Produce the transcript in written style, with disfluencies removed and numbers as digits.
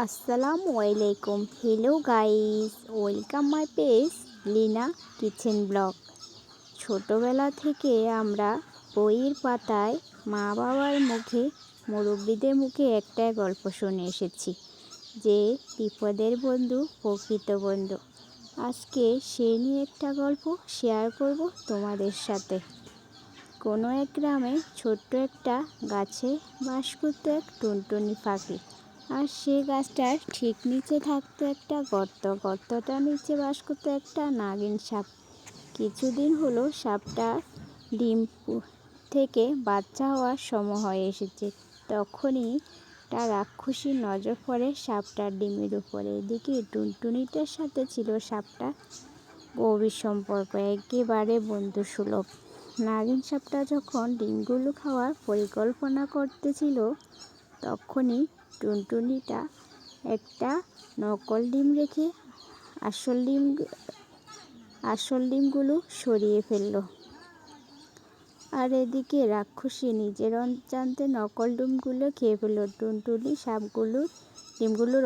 আসসালামু আলাইকুম। Hello guys, welcome my page Lina kitchen blog. ছোটোবেলা থেকে আমরা বইয়ের পাতায় মা বাবার মুখে, মুরব্বীদের মুখে একটাই গল্প শুনে এসেছি যে বিপদের বন্ধু প্রকৃত বন্ধু। আজকে সে নিয়ে একটা গল্প শেয়ার করব তোমাদের সাথে। কোনো এক গ্রামে ছোট্ট একটা গাছে বাস করতো এক টুনটুনি পাখি। আর সে গাছটার ঠিক নিচে থাকতো একটা গর্তটার নিচে বাস করতো একটা নাগিন সাপ। কিছুদিন হলো সাপটার ডিম থেকে বাচ্চা হওয়ার সময় হয়ে এসেছে। তখনই একটা রাক্ষসীর নজর পড়ে সাপটার ডিমের উপরে। এদিকে টুনটুনিটার সাথে ছিল সাপটার গভীর সম্পর্ক, একেবারে বন্ধুসুলভ। নাগিন সাপটা যখন ডিমগুলো খাওয়ার পরিকল্পনা করতেছিল, তখনই টুনটুনিটা একটা নকল ডিম রেখে আসল ডিমগুলো সরিয়ে ফেলল। আর এদিকে রাক্ষসী নিজের অজান্তে নকল ডিমগুলো খেয়ে ফেলল। টুনটুনি ডিমগুলো